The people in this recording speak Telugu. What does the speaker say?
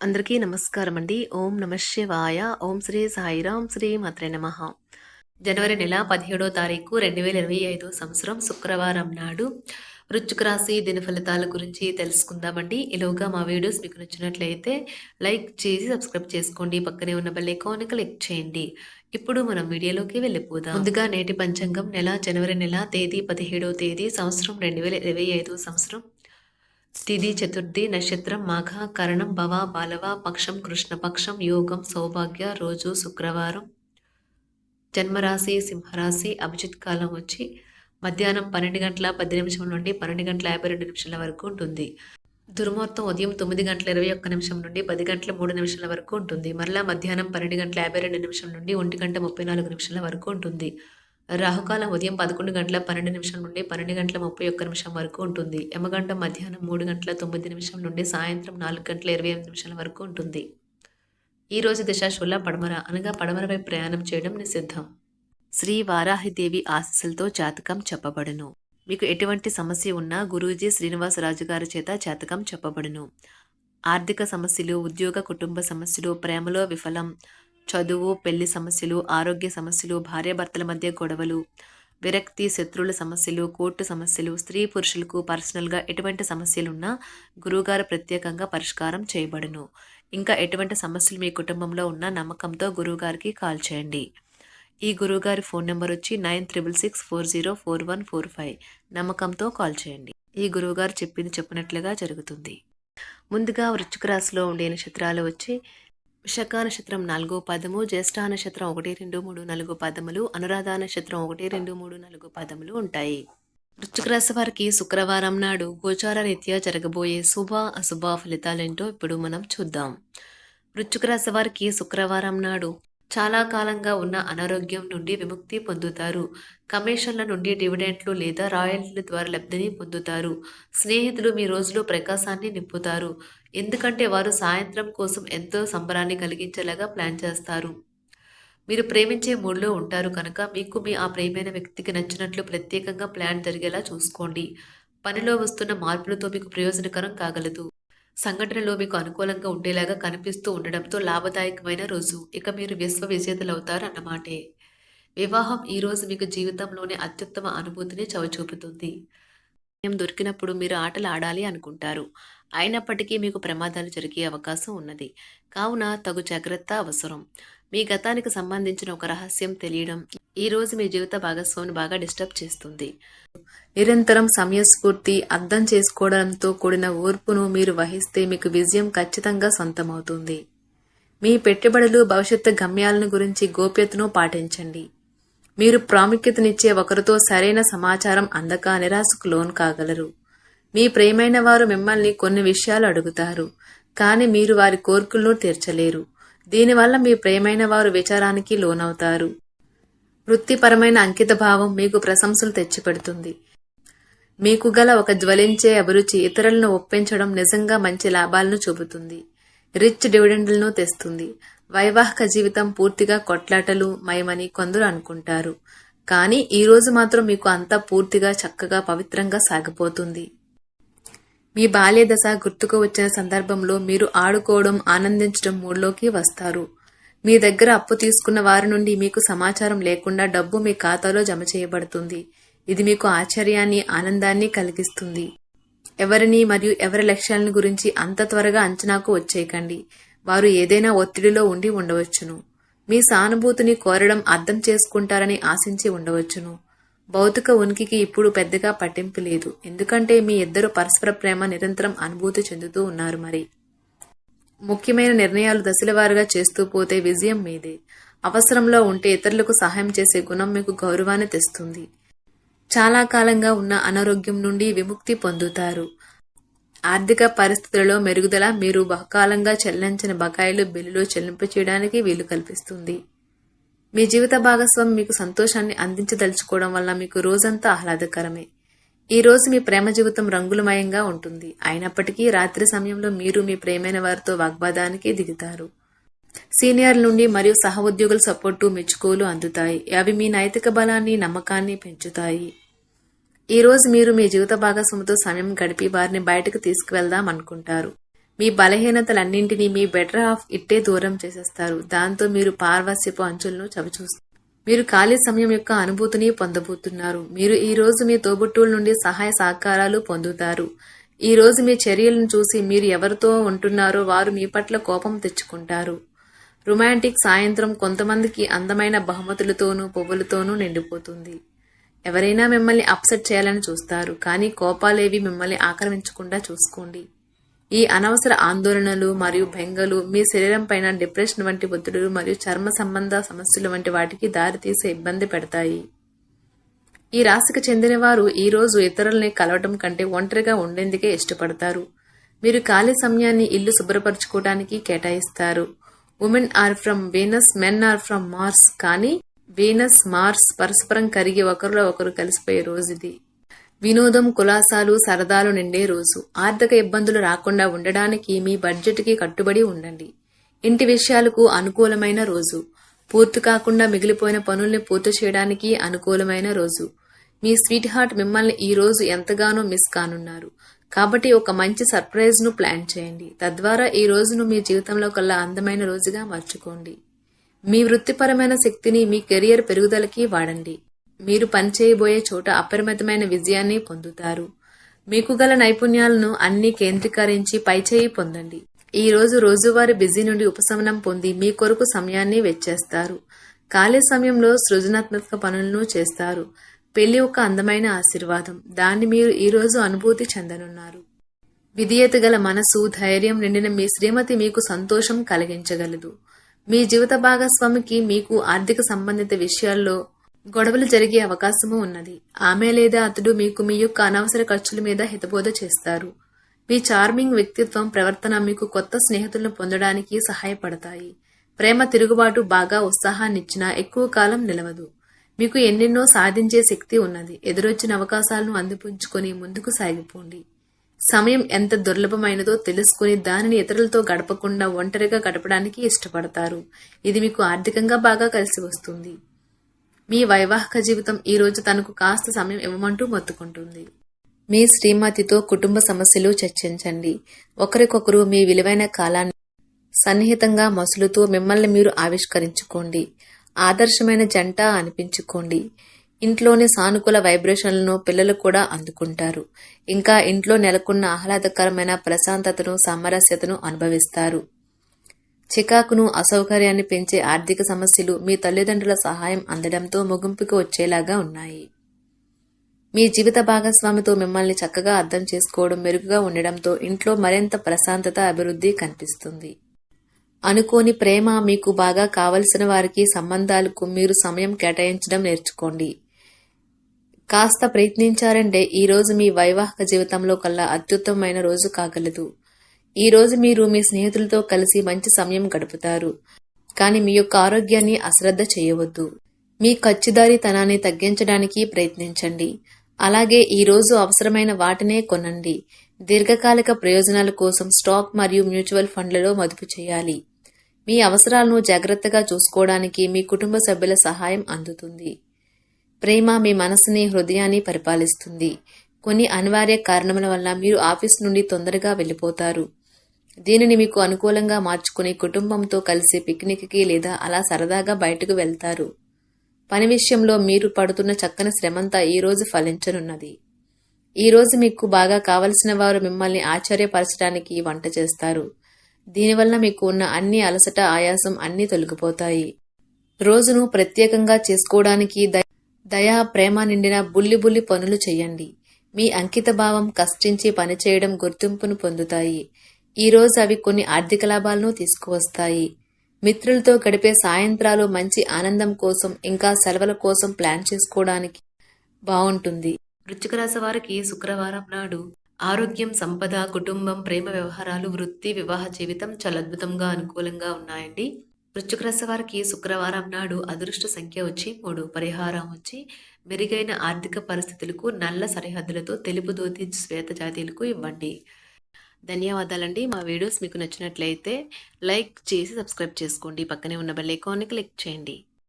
అందరికీ నమస్కారం అండి. ఓం నమ శివాయ. ఓం శ్రీ సాయిరాం శ్రీ మాత్రే నమః. జనవరి నెల 17వ తారీఖు 2025 సంవత్సరం శుక్రవారం నాడు వృశ్చిక రాశి దిన ఫలితాల గురించి తెలుసుకుందామండి. ఈలోగా మా వీడియోస్ మీకు నచ్చినట్లయితే లైక్ చేసి సబ్స్క్రైబ్ చేసుకోండి. పక్కనే ఉన్న బెల్ ఐకాన్ క్లిక్ చేయండి. ఇప్పుడు మనం వీడియోలోకి వెళ్ళిపోదాం. ముందుగా నేటి పంచాంగం జనవరి నెల తేదీ 17వ తేదీ సంవత్సరం 2025 సంవత్సరం తిథి చతుర్థి నక్షత్రం మాఘ కరణం భవ బాలవ పక్షం కృష్ణపక్షం యోగం సౌభాగ్య రోజు శుక్రవారం జన్మరాశి సింహరాశి అభిజిత్ కాలం వచ్చి మధ్యాహ్నం 12 గంటల 10 నిమిషం నుండి 12 గంటల 52 నిమిషాల వరకు ఉంటుంది. దుర్ముహూర్తం ఉదయం 9 గంటల 21 నిమిషం నుండి 10 గంటల 3 నిమిషాల వరకు ఉంటుంది. మరలా మధ్యాహ్నం 12 గంటల 52 నిమిషం నుండి 1 గంట 34 నిమిషాల వరకు ఉంటుంది. రాహుకాలం ఉదయం 11 గంటల 12 నిమిషం నుండి 12 గంటల 31 నిమిషం వరకు ఉంటుంది. యమగండం మధ్యాహ్నం 3 గంటల 9 నిమిషం నుండి సాయంత్రం 4 గంటల 28 నిమిషాల వరకు ఉంటుంది. ఈ రోజు దిశాశూల పడమర అనగా పడమర వైపు ప్రయాణం చేయడం నిషిద్ధం. శ్రీ వారాహిదేవి ఆశీస్సులతో జాతకం చెప్పబడును. మీకు ఎటువంటి సమస్య ఉన్నా గురూజీ శ్రీనివాసరాజు గారి చేత జాతకం చెప్పబడును. ఆర్థిక సమస్యలు, ఉద్యోగ కుటుంబ సమస్యలు, ప్రేమలో విఫలం, చదువు, పెళ్లి సమస్యలు, ఆరోగ్య సమస్యలు, భార్యాభర్తల మధ్య గొడవలు, విరక్తి, శత్రువుల సమస్యలు, కోర్టు సమస్యలు, స్త్రీ పురుషులకు పర్సనల్గా ఎటువంటి సమస్యలున్నా గురువుగారు ప్రత్యేకంగా పరిష్కారం చేయబడును. ఇంకా ఎటువంటి సమస్యలు మీ కుటుంబంలో ఉన్న నమ్మకంతో గురువుగారికి కాల్ చేయండి. ఈ గురువుగారి ఫోన్ నెంబర్ వచ్చి 9666404145. నమ్మకంతో కాల్ చేయండి. ఈ గురువుగారు చెప్పినట్లుగా జరుగుతుంది. ముందుగా వృశ్చిక రాశిలో ఉండే నక్షత్రాలు వచ్చి విశాఖ నక్షత్రం 4వ పాదము, జ్యేష్ఠ నక్షత్రం 1, 2, 3, 4 పాదములు, అనురాధ నక్షత్రం 1, 2, 3, 4 పాదములు ఉంటాయి. వృశ్చిక రాశి వారికి శుక్రవారం నాడు గోచార రీత్యా జరగబోయే శుభ అశుభ ఫలితాలేంటో ఇప్పుడు మనం చూద్దాం. వృశ్చిక రాశి వారికి శుక్రవారం నాడు చాలా కాలంగా ఉన్న అనారోగ్యం నుండి విముక్తి పొందుతారు. కమిషన్ల నుండి డివిడెంట్లు లేదా రాయల్టీల ద్వారా లబ్ధిని పొందుతారు. స్నేహితులు మీ రోజులో ప్రకాశాన్ని నింపుతారు. ఎందుకంటే వారు సాయంత్రం కోసం ఎంతో సంబరాన్ని కలిగించేలాగా ప్లాన్ చేస్తారు. మీరు ప్రేమించే మూడ్లో ఉంటారు కనుక మీకు ఆ ప్రేమైన వ్యక్తికి నచ్చినట్లు ప్రత్యేకంగా ప్లాన్ జరిగేలా చూసుకోండి. పనిలో వస్తున్న మార్పులతో మీకు ప్రయోజనకరం కాగలదు. సంఘటనలో మీకు అనుకూలంగా ఉండేలాగా కనిపిస్తూ ఉండడంతో లాభదాయకమైన రోజు. ఇక మీరు విశ్వవిజేతలవుతారు అన్నమాటే. వివాహం ఈ రోజు మీకు జీవితంలోని అత్యుత్తమ అనుభూతిని చవిచూపుతుంది. సమయం దొరికినప్పుడు మీరు ఆటలు ఆడాలి అనుకుంటారు. అయినప్పటికీ మీకు ప్రమాదాలు జరిగే అవకాశం ఉన్నది. కావున తగు జాగ్రత్త అవసరం. మీ గతానికి సంబంధించిన ఒక రహస్యం తెలియడం ఈ రోజు మీ జీవిత భాగస్వామిని బాగా డిస్టర్బ్ చేస్తుంది. నిరంతరం సమయస్ఫూర్తి, అర్థం చేసుకోవడంతో కూడిన ఓర్పును మీరు వహిస్తే మీకు విజయం ఖచ్చితంగా సొంతమవుతుంది. మీ పెట్టుబడులు, భవిష్యత్తు గమ్యాలను గురించి గోప్యతను పాటించండి. మీరు ప్రాముఖ్యతనిచ్చే ఒకరితో సరైన సమాచారం అందక నిరాశకు లోను కాగలరు. మీ ప్రియమైన వారు మిమ్మల్ని కొన్ని విషయాలు అడుగుతారు, కానీ మీరు వారి కోరికలను తీర్చలేరు. దీనివల్ల మీ ప్రియమైన వారు విచారానికి లోనవుతారు. వృత్తిపరమైన అంకిత భావం మీకు ప్రశంసలు తెచ్చిపెడుతుంది. మీకు గల ఒక జ్వలించే అభిరుచి ఇతరులను ఒప్పించడం నిజంగా మంచి లాభాలను చూపుతుంది. రిచ్ డివిడెండ్లను తెస్తుంది. వైవాహిక జీవితం పూర్తిగా కొట్లాటలు మయమని కొందరు అనుకుంటారు, కానీ ఈ రోజు మాత్రం మీకు అంతా పూర్తిగా చక్కగా పవిత్రంగా సాగిపోతుంది. మీ బాల్య దశ గుర్తుకు వచ్చిన సందర్భంలో మీరు ఆడుకోవడం, ఆనందించడం మూడ్లోకి వస్తారు. మీ దగ్గర అప్పు తీసుకున్న వారి నుండి మీకు సమాచారం లేకుండా డబ్బు మీ ఖాతాలో జమ చేయబడుతుంది. ఇది మీకు ఆశ్చర్యాన్ని, ఆనందాన్ని కలిగిస్తుంది. ఎవరిని మరియు ఎవరి లక్ష్యాలను గురించి అంత త్వరగా అంచనాకు వచ్చేయకండి. వారు ఏదైనా ఒత్తిడిలో ఉండి ఉండవచ్చును. మీ సానుభూతిని కోరడం అర్థం చేసుకుంటారని ఆశించి ఉండవచ్చును. భౌతిక ఉనికికి ఇప్పుడు పెద్దగా పట్టింపు లేదు, ఎందుకంటే మీ ఇద్దరు పరస్పర ప్రేమ నిరంతరం అనుభూతి చెందుతూ ఉన్నారు. మరి ముఖ్యమైన నిర్ణయాలు దశలవారుగా చేస్తూ పోతే విజయం మీదే. అవసరంలో ఉంటే ఇతరులకు సహాయం చేసే గుణం మీకు గౌరవాన్ని తెస్తుంది. చాలా కాలంగా ఉన్న అనారోగ్యం నుండి విముక్తి పొందుతారు. ఆర్థిక పరిస్థితులలో మెరుగుదల మీరు బహుకాలంగా చెల్లించిన బకాయిలు బిల్లులు చెల్లింపు చేయడానికి వీలు కల్పిస్తుంది. మీ జీవిత భాగస్వామి మీకు సంతోషాన్ని అందించదలుచుకోవడం వల్ల మీకు రోజంతా ఆహ్లాదకరమే. ఈ రోజు మీ ప్రేమ జీవితం రంగులమయంగా ఉంటుంది. అయినప్పటికీ రాత్రి సమయంలో మీరు మీ ప్రేమైన వారితో వాగ్వాదానికి దిగుతారు. సీనియర్ల నుండి మరియు సహ ఉద్యోగుల సపోర్టు, మెచ్చుకోలు అందుతాయి. అవి మీ నైతిక బలాన్ని, నమ్మకాన్ని పెంచుతాయి. ఈ రోజు మీరు మీ జీవిత భాగస్వామితో సమయం గడిపి వారిని బయటకు తీసుకువెళ్దాం అనుకుంటారు. మీ బలహీనతలన్నింటినీ మీ బెటర్ హాఫ్ ఇట్టే దూరం చేసేస్తారు. దాంతో మీరు పార్వశ్యపు అంచులను చవిచూస్తారు. మీరు ఖాళీ సమయం యొక్క అనుభూతిని పొందబోతున్నారు. మీరు ఈ రోజు మీ తోబుట్టువుల నుండి సహాయ సహకారాలు పొందుతారు. ఈ రోజు మీ చర్యలను చూసి మీరు ఎవరితో ఉంటున్నారో వారు మీ పట్ల కోపం తెచ్చుకుంటారు. రొమాంటిక్ సాయంత్రం కొంతమందికి అందమైన బహుమతులతోనూ పువ్వులతోనూ నిండిపోతుంది. ఎవరైనా మిమ్మల్ని అప్సెట్ చేయాలని చూస్తారు, కానీ కోపాలేవి మిమ్మల్ని ఆక్రమించకుండా చూసుకోండి. ఈ అనవసర ఆందోళనలు మరియు బెంగలు మీ శరీరం పైన డిప్రెషన్ వంటి ఒత్తిడులు మరియు చర్మ సంబంధ సమస్యలు వంటి వాటికి దారితీసే ఇబ్బంది పెడతాయి. ఈ రాశికి చెందిన వారు ఈ రోజు ఇతరుల్ని కలవటం కంటే ఒంటరిగా ఉండేందుకే ఇష్టపడతారు. మీరు ఖాళీ సమయాన్ని ఇల్లు శుభ్రపరచుకోవడానికి కేటాయిస్తారు. Women are from Venus, men are from Mars. కానీ వీనస్, మార్స్ పరస్పరం కరిగి ఒకరిలో ఒకరు కలిసిపోయే రోజుది. వినోదం, కులాసాలు, సరదాలు నిండే రోజు. ఆర్థిక ఇబ్బందులు రాకుండా ఉండడానికి మీ బడ్జెట్కి కట్టుబడి ఉండండి. ఇంటి విషయాలకు అనుకూలమైన రోజు. పూర్తి కాకుండా మిగిలిపోయిన పనుల్ని పూర్తి చేయడానికి అనుకూలమైన రోజు. మీ స్వీట్ హార్ట్ మిమ్మల్ని ఈ రోజు ఎంతగానో మిస్ కానున్నారు. కాబట్టి ఒక మంచి సర్ప్రైజ్ ను ప్లాన్ చేయండి. తద్వారా ఈ రోజును మీ జీవితంలో కల్లా అందమైన రోజుగా మార్చుకోండి. మీ వృత్తిపరమైన శక్తిని మీ కెరియర్ పెరుగుదలకి వాడండి. మీరు పనిచేయబోయే చోట అపరిమితమైన విజయాన్ని పొందుతారు. మీకు గల నైపుణ్యాలను అన్ని కేంద్రీకరించి పైచేయి పొందండి. ఈ రోజు రోజువారీ బిజీ నుండి ఉపశమనం పొంది మీ కొరకు సమయాన్ని వెచ్చేస్తారు. ఖాళీ సమయంలో సృజనాత్మక పనులను చేస్తారు. పెళ్లి ఒక అందమైన ఆశీర్వాదం. దాన్ని మీరు ఈ రోజు అనుభూతి చెందనున్నారు. విధేయత గల మనసు, ధైర్యం నిండిన మీ శ్రీమతి మీకు సంతోషం కలిగించగలదు. మీ జీవిత భాగస్వామికి మీకు ఆర్థిక సంబంధిత విషయాల్లో గొడవలు జరిగే అవకాశము ఉన్నది. ఆమె లేదా అతడు మీకు మీ యొక్క అనవసర ఖర్చుల మీద హితబోధ చేస్తారు. మీ చార్మింగ్ వ్యక్తిత్వం, ప్రవర్తన మీకు కొత్త స్నేహితులను పొందడానికి సహాయపడతాయి. ప్రేమ తిరుగుబాటు బాగా ఉత్సాహాన్నిచ్చినా ఎక్కువ కాలం నిలవదు. మీకు ఎన్నెన్నో సాధించే శక్తి ఉన్నది. ఎదురొచ్చిన అవకాశాలను అందిపుంచుకొని ముందుకు సాగిపోండి. సమయం ఎంత దుర్లభమైనదో తెలుసుకుని దానిని ఇతరులతో గడపకుండా ఒంటరిగా గడపడానికి ఇష్టపడతారు. ఇది మీకు ఆర్థికంగా బాగా కలిసి వస్తుంది. మీ వైవాహిక జీవితం ఈ రోజు తనకు కాస్త సమయం ఇవ్వమంటూ మొత్తుకుంటుంది. మీ శ్రీమతితో కుటుంబ సమస్యలు చర్చించండి. ఒకరికొకరు మీ విలువైన కాలాన్ని సన్నిహితంగా మసులుతూ మిమ్మల్ని మీరు ఆవిష్కరించుకోండి. ఆదర్శమైన జంట అనిపించుకోండి. ఇంట్లోని సానుకూల వైబ్రేషన్లను పిల్లలు కూడా అందుకుంటారు. ఇంకా ఇంట్లో నెలకొన్న ఆహ్లాదకరమైన ప్రశాంతతను, సామరస్యతను అనుభవిస్తారు. చికాకును, అసౌకర్యాన్ని పెంచే ఆర్థిక సమస్యలు మీ తల్లిదండ్రుల సహాయం అందడంతో ముగింపుకు వచ్చేలాగా ఉన్నాయి. మీ జీవిత భాగస్వామితో మిమ్మల్ని చక్కగా అర్థం చేసుకోవడం మెరుగుగా ఉండడంతో ఇంట్లో మరింత ప్రశాంతత, అభివృద్ధి కనిపిస్తుంది. అనుకోని ప్రేమ, మీకు బాగా కావలసిన వారికి సంబంధాలకు మీరు సమయం కేటాయించడం నేర్చుకోండి. కాస్త ప్రయత్నించారంటే ఈ రోజు మీ వైవాహిక జీవితంలో కల్లా అత్యుత్తమమైన రోజు కాగలదు. ఈ రోజు మీరు మీ స్నేహితులతో కలిసి మంచి సమయం గడుపుతారు. కానీ మీ యొక్క ఆరోగ్యాన్ని అశ్రద్ధ చేయవద్దు. మీ ఖర్చుదారీతనాన్ని తగ్గించడానికి ప్రయత్నించండి. అలాగే ఈ రోజు అవసరమైన వాటినే కొనండి. దీర్ఘకాలిక ప్రయోజనాల కోసం స్టాక్ మరియు మ్యూచువల్ ఫండ్లలో మదుపు చేయాలి. మీ అవసరాలను జాగ్రత్తగా చూసుకోవడానికి మీ కుటుంబ సభ్యుల సహాయం అందుతుంది. ప్రేమ మీ మనసుని, హృదయాన్ని పరిపాలిస్తుంది. కొన్ని అనివార్య కారణముల వల్ల మీరు ఆఫీస్ నుండి తొందరగా వెళ్ళిపోతారు. దీనిని మీకు అనుకూలంగా మార్చుకుని కుటుంబంతో కలిసి పిక్నిక్కి లేదా అలా సరదాగా బయటకు వెళ్తారు. పని విషయంలో మీరు పడుతున్న చక్కని శ్రమంతా ఈ రోజు ఫలించనున్నది. ఈ రోజు మీకు బాగా కావలసిన వారు మిమ్మల్ని ఆశ్చర్యపరచడానికి వంట చేస్తారు. దీనివల్ల మీకు ఉన్న అన్ని అలసట, ఆయాసం అన్నీ తొలగిపోతాయి. రోజును ప్రత్యేకంగా చేసుకోవడానికి దయా, ప్రేమ నిండిన బుల్లి పనులు చేయండి. మీ అంకిత భావం, కష్టించి పనిచేయడం గుర్తింపును పొందుతాయి. ఈ రోజు అవి కొన్ని ఆర్థిక లాభాలను తీసుకువస్తాయి. మిత్రులతో గడిపే సాయంత్రాలు మంచి ఆనందం కోసం, ఇంకా సెలవుల కోసం ప్లాన్ చేసుకోవడానికి బాగుంటుంది. వృశ్చిక రాశి వారికి శుక్రవారం నాడు ఆరోగ్యం, సంపద, కుటుంబం, ప్రేమ వ్యవహారాలు, వృత్తి, వివాహ జీవితం చాలా అద్భుతంగా అనుకూలంగా ఉన్నాయండి. వృశ్చిక రాశి వారికి శుక్రవారం నాడు అదృష్ట సంఖ్య వచ్చి 3, పరిహారం వచ్చి మెరుగైన ఆర్థిక పరిస్థితులకు నల్ల సరిహద్దులతో తెలుపు ధోతి శ్వేత జాతీయులకు ఇవ్వండి. ధన్యవాదాలండి. మా వీడియోస్ మీకు నచ్చినట్లయితే లైక్ చేసి సబ్స్క్రైబ్ చేసుకోండి. పక్కనే ఉన్న బెల్ ఐకాన్ని క్లిక్ చేయండి.